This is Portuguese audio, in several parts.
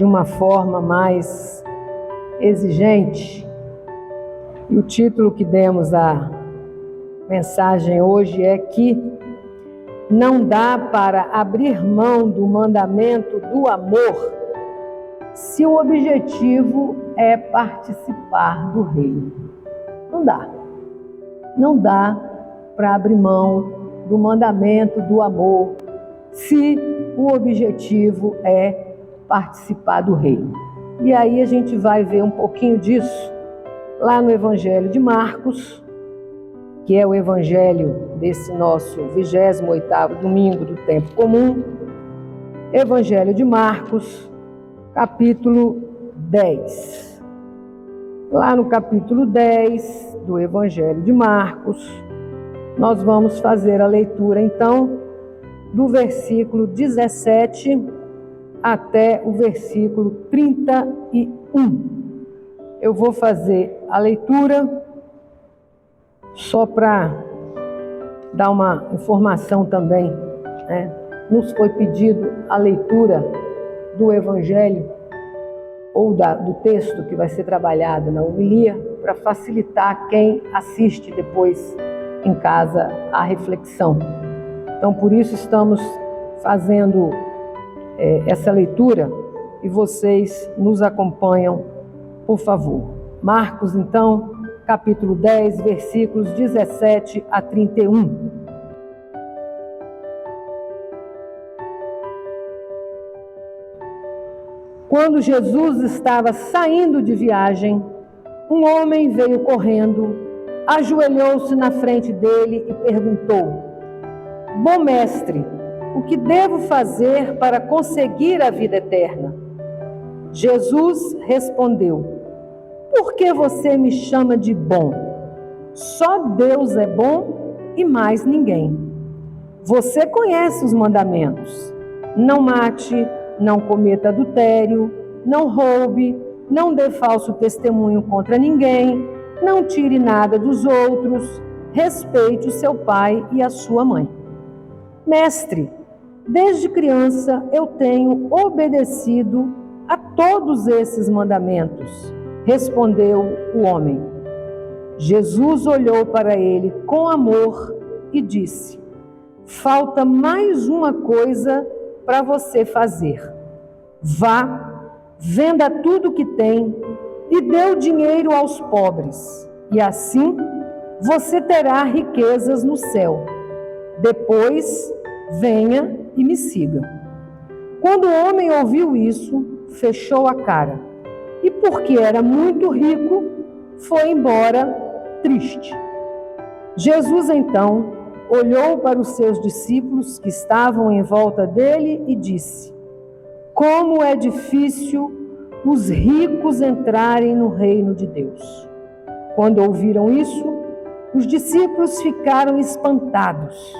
de uma forma mais exigente. E o título que demos à mensagem hoje é que não dá para abrir mão do mandamento do amor se o objetivo é participar do reino. Não dá. Não dá para abrir mão do mandamento do amor se o objetivo é participar do reino. E aí a gente vai ver um pouquinho disso lá no Evangelho de Marcos, que é o Evangelho desse nosso 28º domingo do tempo comum. Evangelho de Marcos, capítulo 10. Lá no capítulo 10 do Evangelho de Marcos, nós vamos fazer a leitura, então, do versículo 17 até o versículo 31. Eu vou fazer a leitura só para dar uma informação também, né? Nos foi pedido a leitura do Evangelho ou do texto que vai ser trabalhado na homilia para facilitar quem assiste depois em casa a reflexão. Então, por isso estamos fazendo essa leitura e vocês nos acompanham, por favor. Marcos, então, capítulo 10, versículos 17 a 31. Quando Jesus estava saindo de viagem, um homem veio correndo, ajoelhou-se na frente dele e perguntou: Bom mestre, o que devo fazer para conseguir a vida eterna? Jesus respondeu: Por que você me chama de bom? Só Deus é bom e mais ninguém. Você conhece os mandamentos: não mate, não cometa adultério, não roube, não dê falso testemunho contra ninguém, não tire nada dos outros, respeite o seu pai e a sua mãe. Mestre, desde criança eu tenho obedecido a todos esses mandamentos, respondeu o homem. Jesus olhou para ele com amor e disse: Falta mais uma coisa para você fazer. Vá, venda tudo que tem e dê o dinheiro aos pobres, e assim você terá riquezas no céu. Depois, venha e me siga. Quando o homem ouviu isso, fechou a cara e, porque era muito rico, foi embora triste. Jesus, então, olhou para os seus discípulos que estavam em volta dele e disse: Como é difícil os ricos entrarem no reino de Deus. Quando ouviram isso, os discípulos ficaram espantados.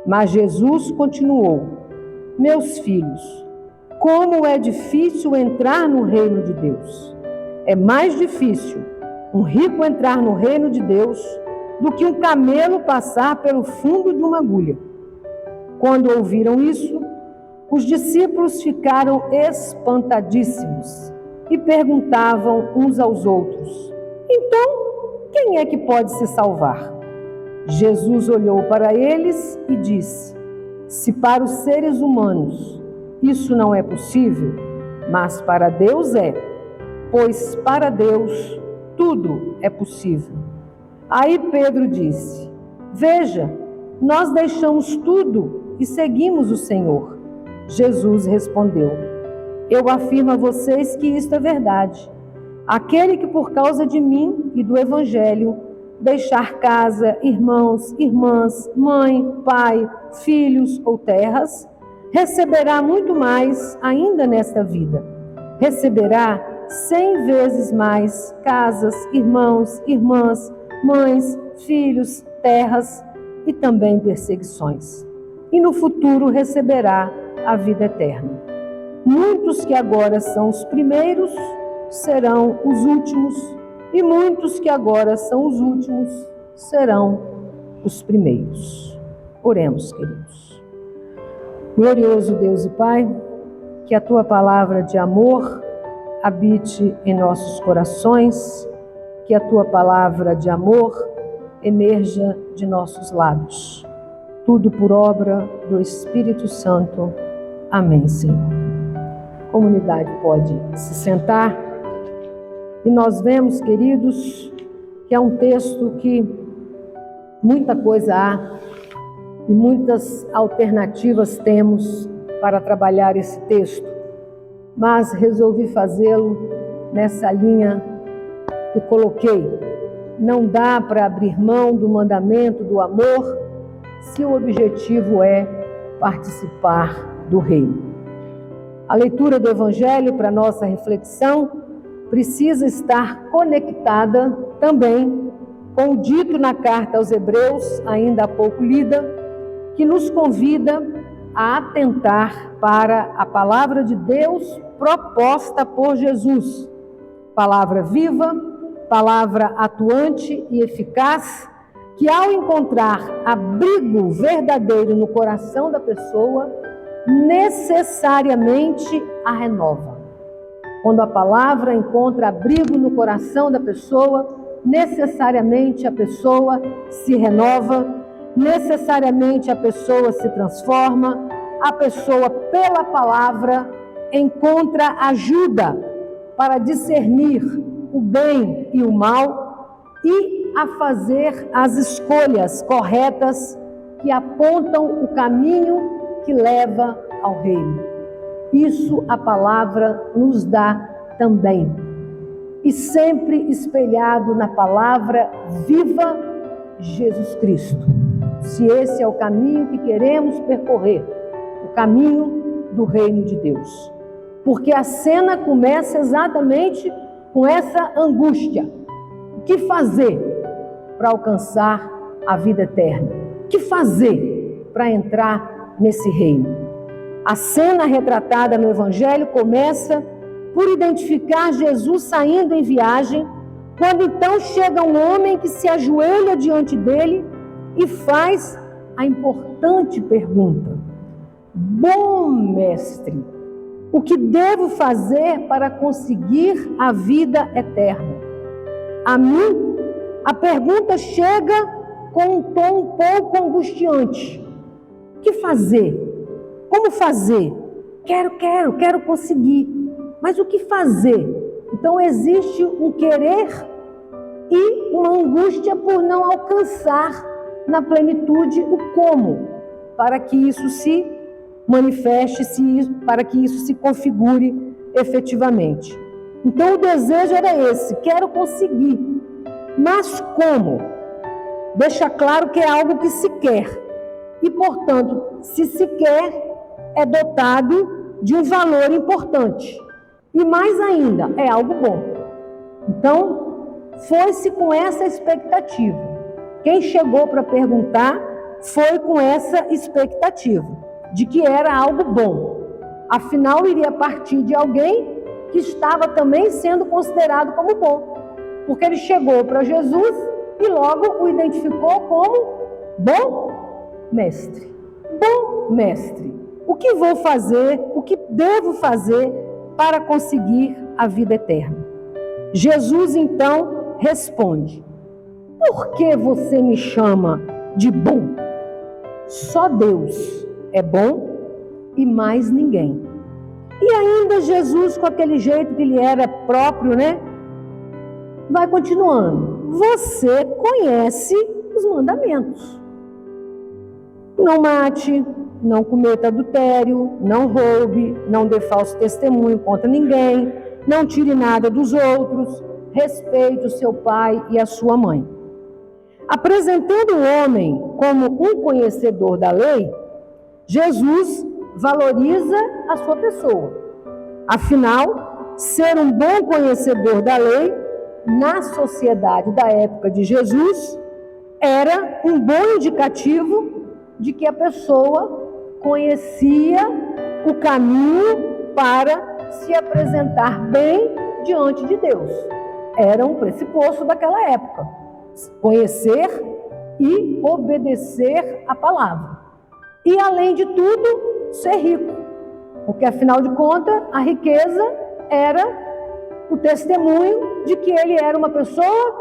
Mas Jesus continuou: Meus filhos, como é difícil entrar no reino de Deus. É mais difícil um rico entrar no reino de Deus do que um camelo passar pelo fundo de uma agulha. Quando ouviram isso, os discípulos ficaram espantadíssimos e perguntavam uns aos outros: Então, quem é que pode se salvar? Jesus olhou para eles e disse: Se para os seres humanos isso não é possível, mas para Deus é, pois para Deus tudo é possível. Aí Pedro disse: Veja, nós deixamos tudo e seguimos o Senhor. Jesus respondeu: Eu afirmo a vocês que isto é verdade. Aquele que por causa de mim e do Evangelho deixar casa, irmãos, irmãs, mãe, pai, filhos ou terras, receberá muito mais ainda nesta vida. Receberá 100 vezes mais casas, irmãos, irmãs, mães, filhos, terras e também perseguições. E no futuro receberá a vida eterna. Muitos que agora são os primeiros serão os últimos, e muitos que agora são os últimos serão os primeiros. Oremos, queridos. Glorioso Deus e Pai, que a Tua palavra de amor habite em nossos corações, que a Tua palavra de amor emerja de nossos lábios. Tudo por obra do Espírito Santo. Amém, Senhor. A comunidade pode se sentar. E nós vemos, queridos, que é um texto que muita coisa há e muitas alternativas temos para trabalhar esse texto, mas resolvi fazê-lo nessa linha que coloquei. Não dá para abrir mão do mandamento do amor se o objetivo é participar do reino. A leitura do Evangelho para nossa reflexão precisa estar conectada também com o dito na carta aos Hebreus, ainda há pouco lida, que nos convida a atentar para a palavra de Deus proposta por Jesus. Palavra viva, palavra atuante e eficaz, que ao encontrar abrigo verdadeiro no coração da pessoa, necessariamente a renova. Quando a palavra encontra abrigo no coração da pessoa, necessariamente a pessoa se renova, necessariamente a pessoa se transforma, a pessoa, pela palavra, encontra ajuda para discernir o bem e o mal e a fazer as escolhas corretas que apontam o caminho que leva ao reino. Isso a palavra nos dá também. E sempre espelhado na palavra viva, Jesus Cristo. Se esse é o caminho que queremos percorrer, o caminho do reino de Deus. Porque a cena começa exatamente com essa angústia. O que fazer para alcançar a vida eterna? O que fazer para entrar nesse reino? A cena retratada no Evangelho começa por identificar Jesus saindo em viagem, quando então chega um homem que se ajoelha diante dele e faz a importante pergunta: Bom mestre, o que devo fazer para conseguir a vida eterna? A mim, a pergunta chega com um tom um pouco angustiante. O que fazer? Como fazer? Quero conseguir. Mas o que fazer? Então existe um querer e uma angústia por não alcançar na plenitude o como, para que isso se manifeste, para que isso se configure efetivamente. Então o desejo era esse: quero conseguir. Mas como? Deixa claro que é algo que se quer. E, portanto, se se quer, é dotado de um valor importante. E mais ainda, é algo bom. Então, foi-se com essa expectativa. Quem chegou para perguntar foi com essa expectativa de que era algo bom. Afinal, iria partir de alguém que estava também sendo considerado como bom. Porque ele chegou para Jesus e logo o identificou como bom mestre. Bom mestre, o que vou fazer, o que devo fazer para conseguir a vida eterna? Jesus então responde: por que você me chama de bom? Só Deus é bom e mais ninguém. E ainda Jesus, com aquele jeito que lhe era próprio, vai continuando. Você conhece os mandamentos. Não mate, não cometa adultério, não roube, não dê falso testemunho contra ninguém, não tire nada dos outros, respeite o seu pai e a sua mãe. Apresentando o homem como um conhecedor da lei, Jesus valoriza a sua pessoa. Afinal, ser um bom conhecedor da lei, na sociedade da época de Jesus, era um bom indicativo de que a pessoa conhecia o caminho para se apresentar bem diante de Deus. Era um pressuposto daquela época. Conhecer e obedecer a palavra. E, além de tudo, ser rico. Porque, afinal de contas, a riqueza era o testemunho de que ele era uma pessoa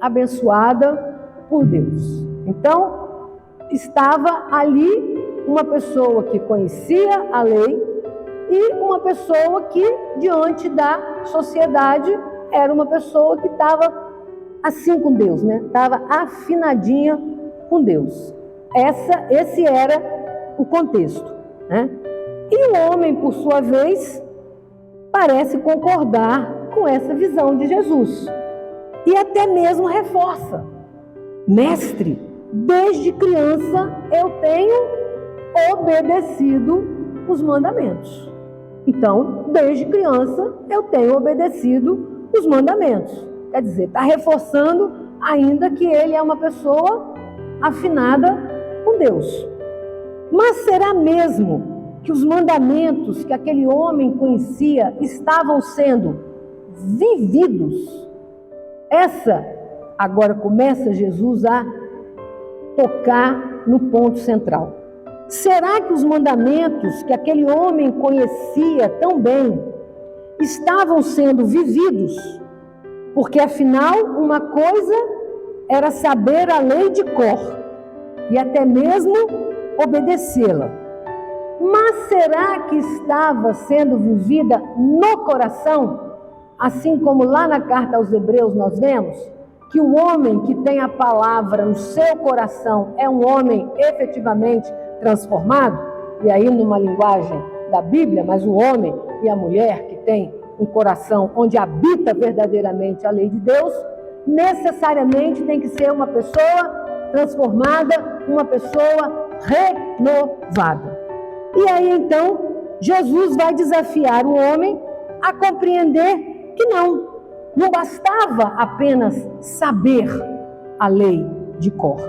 abençoada por Deus. Então, estava ali uma pessoa que conhecia a lei e uma pessoa que, diante da sociedade, era uma pessoa que estava assim com Deus, né? Estava afinadinha com Deus. Esse era o contexto, né? E o homem, por sua vez, parece concordar com essa visão de Jesus. E até mesmo reforça: mestre, desde criança eu tenho obedecido os mandamentos. Então, desde criança eu tenho obedecido os mandamentos. Quer dizer, está reforçando ainda que ele é uma pessoa afinada com Deus. Mas será mesmo que os mandamentos que aquele homem conhecia estavam sendo vividos? Agora começa Jesus a tocar no ponto central. Será que os mandamentos que aquele homem conhecia tão bem estavam sendo vividos? Porque afinal, uma coisa era saber a lei de cor e até mesmo obedecê-la. Mas será que estava sendo vivida no coração? Assim como lá na carta aos Hebreus nós vemos que o homem que tem a palavra no seu coração é um homem efetivamente transformado, e aí numa linguagem da Bíblia, mas o homem e a mulher que tem um coração onde habita verdadeiramente a lei de Deus, necessariamente tem que ser uma pessoa transformada, uma pessoa renovada. E aí então Jesus vai desafiar o homem a compreender que não bastava apenas saber a lei de cor.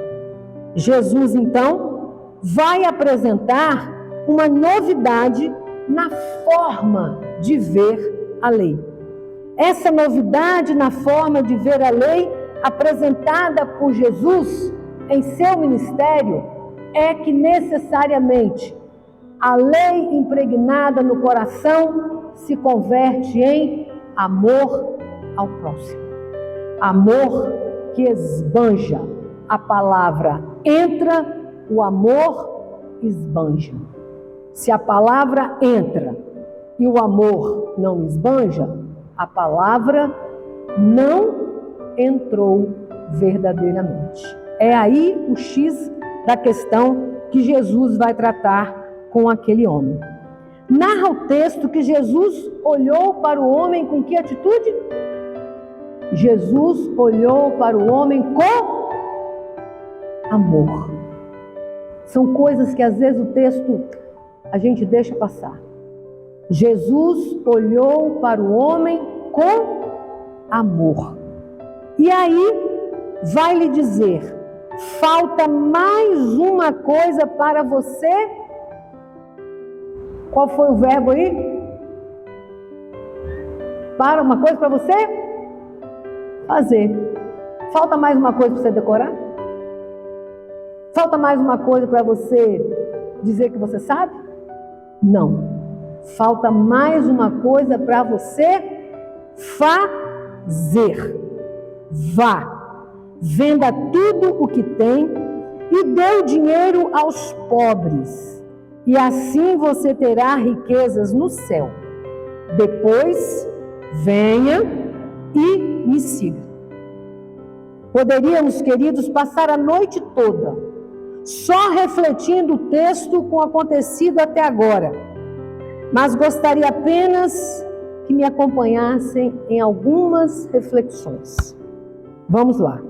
Jesus então vai apresentar uma novidade na forma de ver a lei. Essa novidade na forma de ver a lei apresentada por Jesus em seu ministério é que necessariamente a lei impregnada no coração se converte em amor ao próximo. Amor que esbanja. A palavra entra, o amor esbanja. Se a palavra entra e o amor não esbanja, a palavra não entrou verdadeiramente. É aí o X da questão que Jesus vai tratar com aquele homem. Narra o texto que Jesus olhou para o homem com que atitude? Jesus olhou para o homem com amor. São coisas que às vezes o texto a gente deixa passar. Jesus olhou para o homem com amor. E aí vai lhe dizer: falta mais uma coisa para você. Qual foi o verbo aí? Para uma coisa para você fazer. Falta mais uma coisa para você decorar? Falta mais uma coisa para você dizer que você sabe? Não. Falta mais uma coisa para você fazer. Vá, venda tudo o que tem e dê o dinheiro aos pobres, e assim você terá riquezas no céu. Depois, venha e me siga. Poderíamos, queridos, passar a noite toda só refletindo o texto com o acontecido até agora, mas gostaria apenas que me acompanhassem em algumas reflexões. Vamos lá.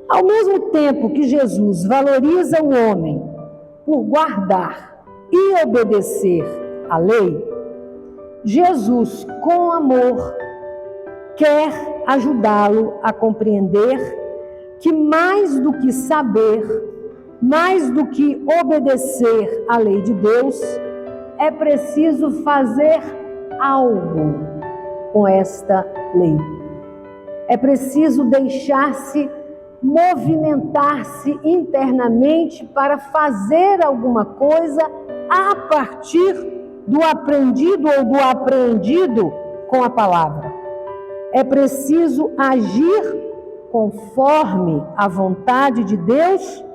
Ao mesmo tempo que Jesus valoriza o homem por guardar e obedecer a lei, Jesus, com amor, quer ajudá-lo a compreender que mais do que saber, mais do que obedecer à lei de Deus, é preciso fazer algo com esta lei. É preciso deixar-se movimentar-se internamente para fazer alguma coisa a partir do aprendido ou do apreendido com a palavra. É preciso agir conforme a vontade de Deus,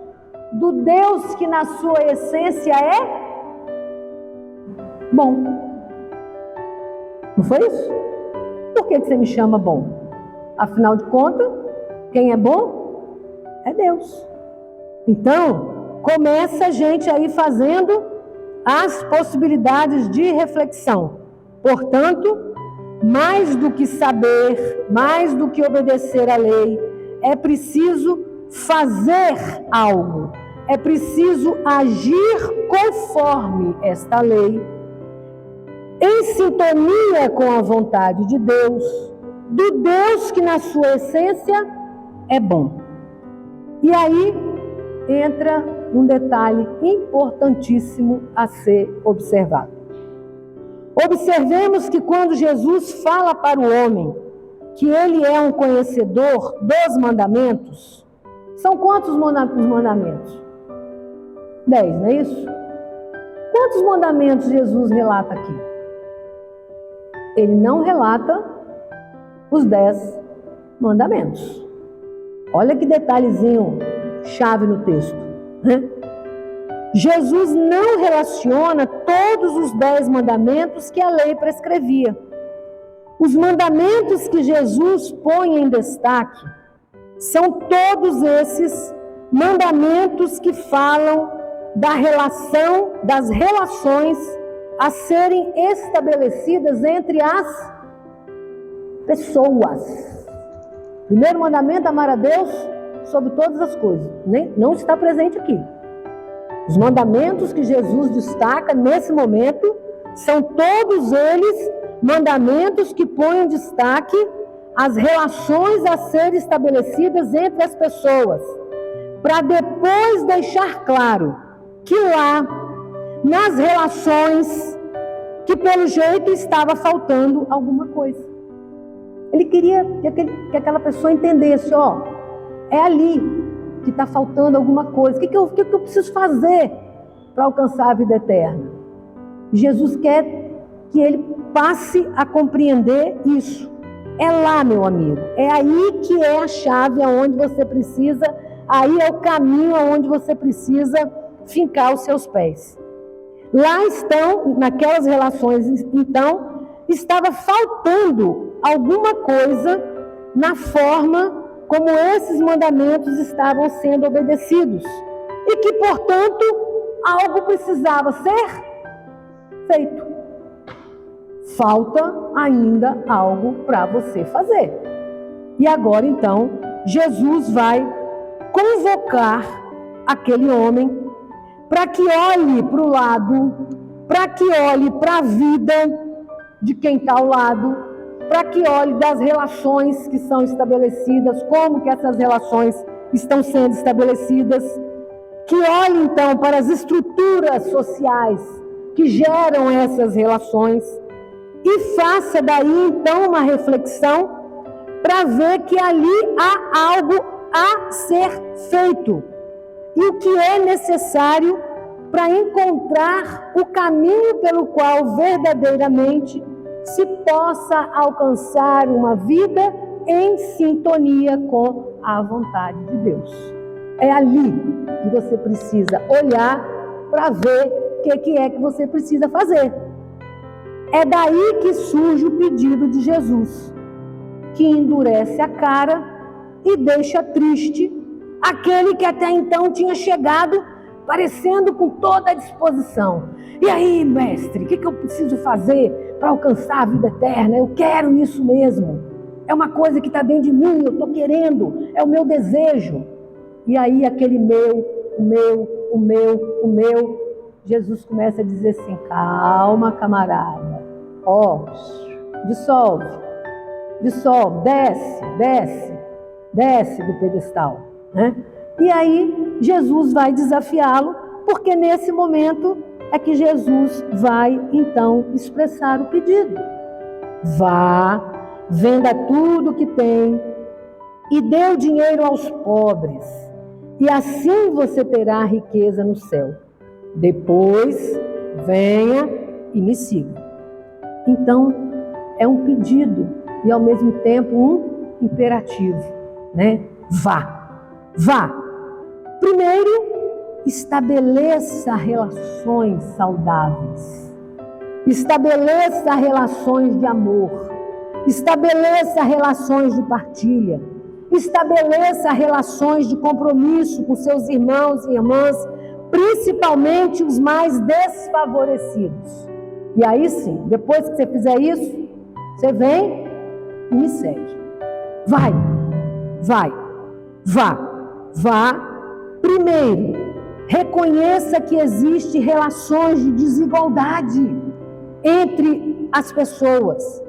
do Deus que na sua essência é bom. Não foi isso? Por que você me chama bom? Afinal de contas, quem é bom é Deus. Então, começa a gente aí fazendo as possibilidades de reflexão. Portanto, mais do que saber, mais do que obedecer à lei, é preciso fazer algo. É preciso agir conforme esta lei, em sintonia com a vontade de Deus, do Deus que na sua essência é bom. E aí entra um detalhe importantíssimo a ser observado. Observemos que quando Jesus fala para o homem que ele é um conhecedor dos mandamentos, são quantos os mandamentos? 10, não é isso? Quantos mandamentos Jesus relata aqui? Ele não relata os 10 mandamentos. Olha que detalhezinho chave no texto, né? Jesus não relaciona todos os 10 mandamentos que a lei prescrevia. Os mandamentos que Jesus põe em destaque são todos esses mandamentos que falam da relação, das relações a serem estabelecidas entre as pessoas. Primeiro mandamento, amar a Deus sobre todas as coisas. Não está presente aqui. Os mandamentos que Jesus destaca nesse momento são todos eles mandamentos que põem em destaque as relações a serem estabelecidas entre as pessoas, para depois deixar claro que lá, nas relações, que pelo jeito estava faltando alguma coisa. Ele queria que aquela pessoa entendesse, é ali que está faltando alguma coisa. O que eu preciso fazer para alcançar a vida eterna? Jesus quer que ele passe a compreender isso. É lá, meu amigo. É aí que é a chave aonde você precisa, aí é o caminho aonde você precisa fincar os seus pés. Lá estão, naquelas relações, então, estava faltando alguma coisa na forma como esses mandamentos estavam sendo obedecidos e que, portanto, algo precisava ser feito. Falta ainda algo para você fazer. E agora, então, Jesus vai convocar aquele homem para que olhe para o lado, para que olhe para a vida de quem está ao lado, para que olhe das relações que são estabelecidas, como que essas relações estão sendo estabelecidas, que olhe então para as estruturas sociais que geram essas relações e faça daí então uma reflexão para ver que ali há algo a ser feito e o que é necessário para encontrar o caminho pelo qual verdadeiramente se possa alcançar uma vida em sintonia com a vontade de Deus. É ali que você precisa olhar para ver o que é que você precisa fazer. É daí que surge o pedido de Jesus, que endurece a cara e deixa triste aquele que até então tinha chegado parecendo com toda a disposição. E aí, mestre, o que eu preciso fazer para alcançar a vida eterna? Eu quero isso mesmo. É uma coisa que está dentro de mim, eu estou querendo, é o meu desejo. E aí aquele o meu, Jesus começa a dizer assim, calma, camarada. Dissolve, desce do pedestal, né? E aí Jesus vai desafiá-lo, porque nesse momento é que Jesus vai então expressar o pedido. Vá, venda tudo que tem e dê o dinheiro aos pobres, e assim você terá riqueza no céu. Depois venha e me siga. Então, é um pedido e ao mesmo tempo um imperativo, né? Vá, vá. Primeiro, estabeleça relações saudáveis. Estabeleça relações de amor. Estabeleça relações de partilha. Estabeleça relações de compromisso com seus irmãos e irmãs, principalmente os mais desfavorecidos. E aí sim, depois que você fizer isso, você vem e me segue. Vai, vai, vá. Primeiro, reconheça que existem relações de desigualdade entre as pessoas.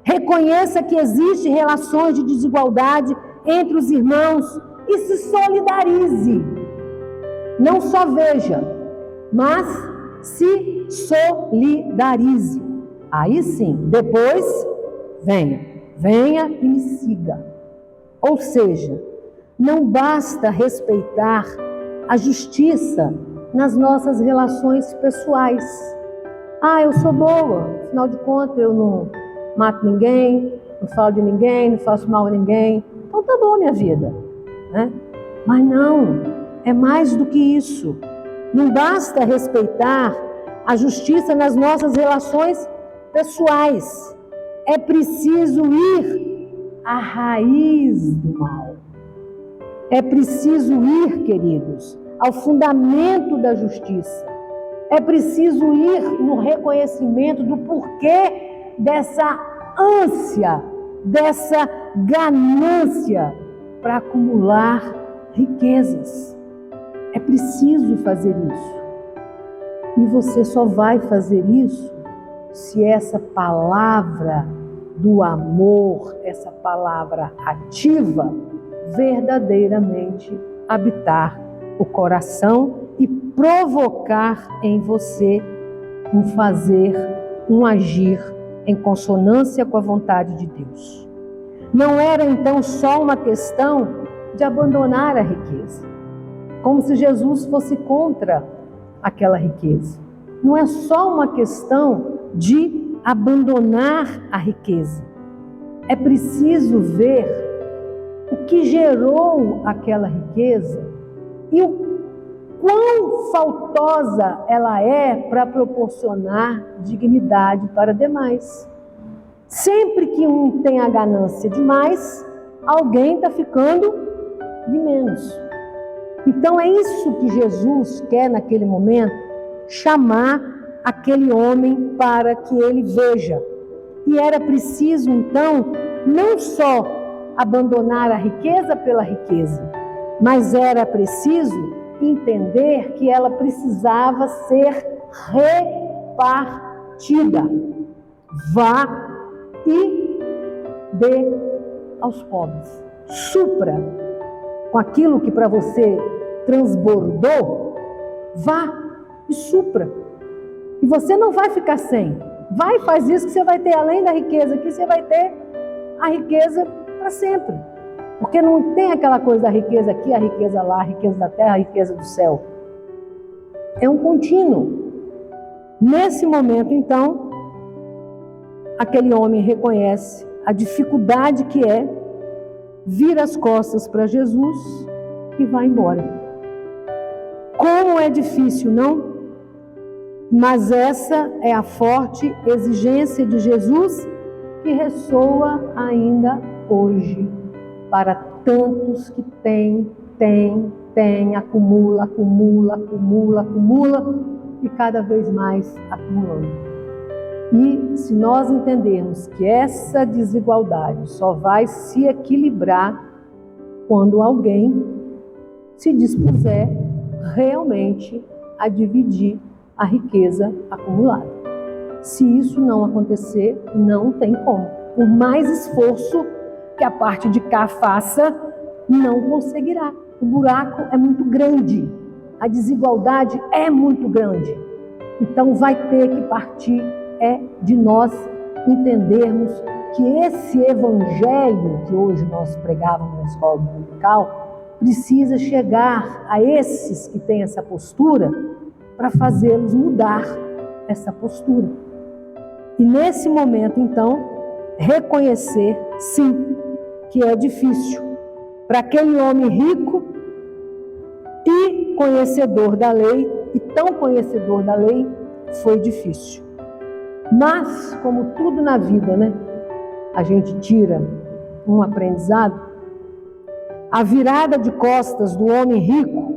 Reconheça que existem relações de desigualdade entre os irmãos e se solidarize. Não só veja, mas se solidarize. Aí sim, depois venha e me siga. Ou seja, não basta respeitar a justiça nas nossas relações pessoais. Eu sou boa, afinal de contas eu não mato ninguém, não falo de ninguém, não faço mal a ninguém. Então tá bom minha vida, né? Mas não, é mais do que isso. Não basta respeitar a justiça nas nossas relações pessoais. É preciso ir à raiz do mal. É preciso ir, queridos, ao fundamento da justiça. É preciso ir no reconhecimento do porquê dessa ânsia, dessa ganância para acumular riquezas. É preciso fazer isso. E você só vai fazer isso se essa palavra do amor, essa palavra ativa, verdadeiramente habitar o coração e provocar em você um fazer, um agir em consonância com a vontade de Deus. Não era então só uma questão de abandonar a riqueza, como se Jesus fosse contra aquela riqueza. Não é só uma questão de abandonar a riqueza. É preciso ver o que gerou aquela riqueza e o quão faltosa ela é para proporcionar dignidade para demais. Sempre que um tem a ganância demais, alguém está ficando de menos. Então é isso que Jesus quer naquele momento, chamar aquele homem para que ele veja. E era preciso então não só abandonar a riqueza pela riqueza, mas era preciso entender que ela precisava ser repartida. Vá e dê aos pobres. Supra com aquilo que para você transbordou, vá e supra. E você não vai ficar sem. Vai e faz isso que você vai ter, além da riqueza aqui, você vai ter a riqueza para sempre. Porque não tem aquela coisa da riqueza aqui, a riqueza lá, a riqueza da terra, a riqueza do céu. É um contínuo. Nesse momento, então, aquele homem reconhece a dificuldade que é vir as costas para Jesus e vai embora. Como é difícil, não? Mas essa é a forte exigência de Jesus que ressoa ainda hoje para tantos que têm, acumula e cada vez mais acumulando. E se nós entendermos que essa desigualdade só vai se equilibrar quando alguém se dispuser realmente a dividir a riqueza acumulada. Se isso não acontecer, não tem como. Por mais esforço que a parte de cá faça, não conseguirá. O buraco é muito grande, a desigualdade é muito grande. Então vai ter que partir de nós entendermos que esse evangelho que hoje nós pregávamos na escola dominical precisa chegar a esses que têm essa postura para fazê-los mudar essa postura. E nesse momento, então, reconhecer, sim, que é difícil para aquele homem rico e conhecedor da lei, e tão conhecedor da lei, foi difícil. Mas, como tudo na vida, né? A gente tira um aprendizado. A virada de costas do homem rico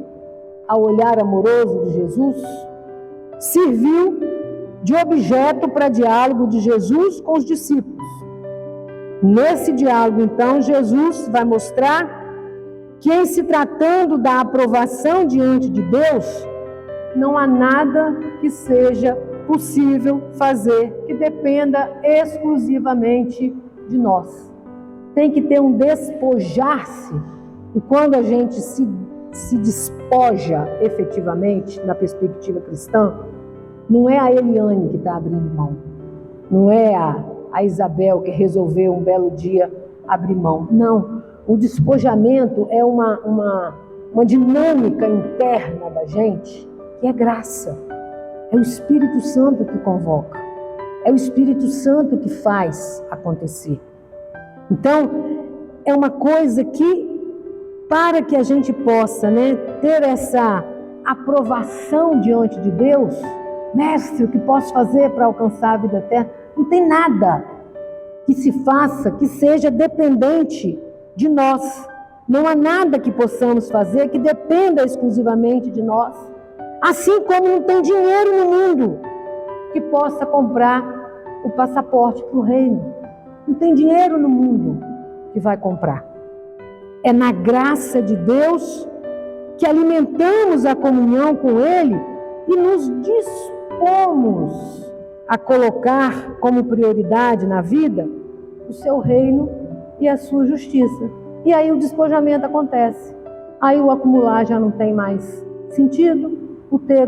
ao olhar amoroso de Jesus serviu de objeto para diálogo de Jesus com os discípulos. Nesse diálogo, então, Jesus vai mostrar que, em se tratando da aprovação diante de Deus, não há nada que seja possível fazer que dependa exclusivamente de nós. Tem que ter um despojar-se, e quando a gente se despoja efetivamente, na perspectiva cristã, não é a Eliane que está abrindo mão, não é a Isabel que resolveu um belo dia abrir mão. Não, o despojamento é uma dinâmica interna da gente, que é graça. É o Espírito Santo que convoca, é o Espírito Santo que faz acontecer. Então, é uma coisa que, para que a gente possa, ter essa aprovação diante de Deus, mestre, o que posso fazer para alcançar a vida eterna? Não tem nada que se faça que seja dependente de nós. Não há nada que possamos fazer que dependa exclusivamente de nós. Assim como não tem dinheiro no mundo que possa comprar o passaporte para o reino. Não tem dinheiro no mundo que vai comprar. É na graça de Deus que alimentamos a comunhão com Ele e nos dispomos a colocar como prioridade na vida o seu reino e a sua justiça. E aí o despojamento acontece. Aí o acumular já não tem mais sentido, o ter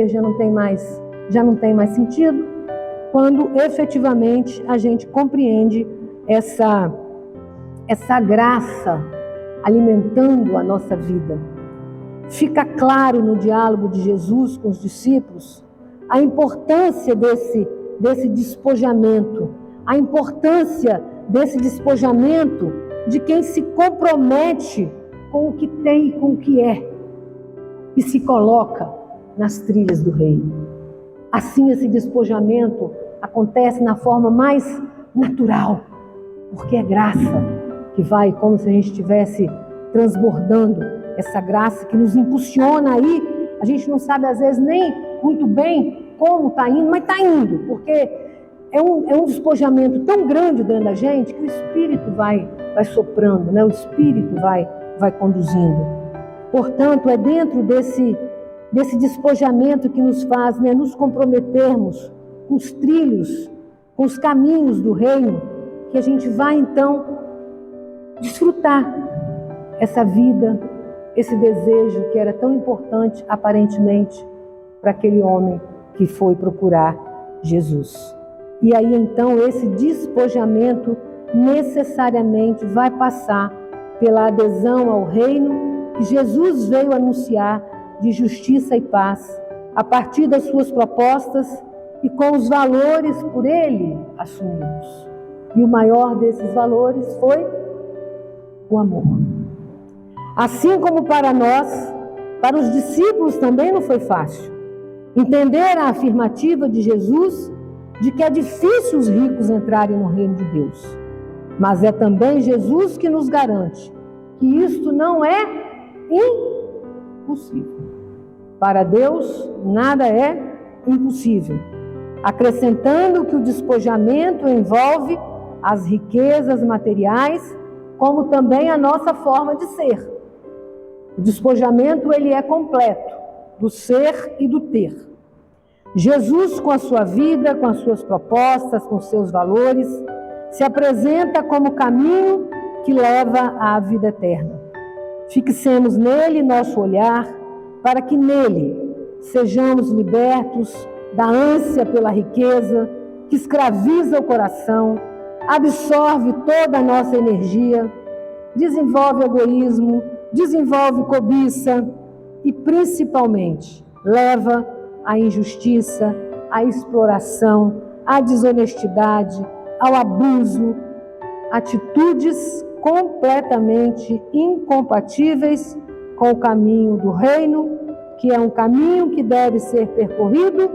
já não tem mais sentido, quando efetivamente a gente compreende essa graça alimentando a nossa vida. Fica claro no diálogo de Jesus com os discípulos a importância desse despojamento, a importância desse despojamento de quem se compromete com o que tem e com o que é e se coloca nas trilhas do reino. Assim, esse despojamento acontece na forma mais natural, porque é graça que vai, como se a gente estivesse transbordando essa graça que nos impulsiona aí. A gente não sabe às vezes nem muito bem como está indo, mas está indo, porque é um despojamento tão grande dentro da gente que o Espírito vai soprando, o Espírito vai conduzindo. Portanto, é dentro desse despojamento que nos faz nos comprometermos com os trilhos, com os caminhos do reino, que a gente vai então desfrutar essa vida, esse desejo que era tão importante aparentemente para aquele homem que foi procurar Jesus. E aí então esse despojamento necessariamente vai passar pela adesão ao reino que Jesus veio anunciar, de justiça e paz, a partir das suas propostas e com os valores por ele assumidos. E o maior desses valores foi o amor. Assim como para nós, para os discípulos também não foi fácil entender a afirmativa de Jesus de que é difícil os ricos entrarem no reino de Deus. Mas é também Jesus que nos garante que isto não é impossível. Para Deus, nada é impossível. Acrescentando que o despojamento envolve as riquezas materiais, como também a nossa forma de ser. O despojamento, ele é completo, do ser e do ter. Jesus, com a sua vida, com as suas propostas, com os seus valores, se apresenta como caminho que leva à vida eterna. Fixemos nele nosso olhar, para que nele sejamos libertos da ânsia pela riqueza, que escraviza o coração, absorve toda a nossa energia, desenvolve egoísmo, desenvolve cobiça e, principalmente, leva à injustiça, à exploração, à desonestidade, ao abuso, atitudes completamente incompatíveis com o caminho do reino, que é um caminho que deve ser percorrido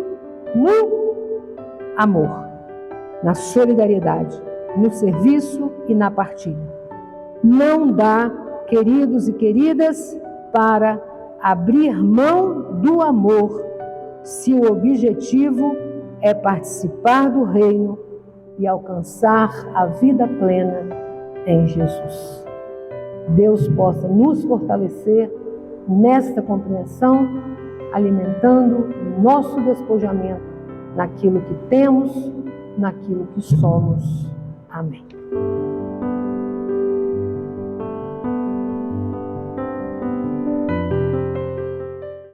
no amor, na solidariedade, no serviço e na partilha. Não dá, queridos e queridas, para abrir mão do amor se o objetivo é participar do reino e alcançar a vida plena em Jesus. Deus possa nos fortalecer nesta compreensão, alimentando o nosso despojamento naquilo que temos, naquilo que somos. Amém.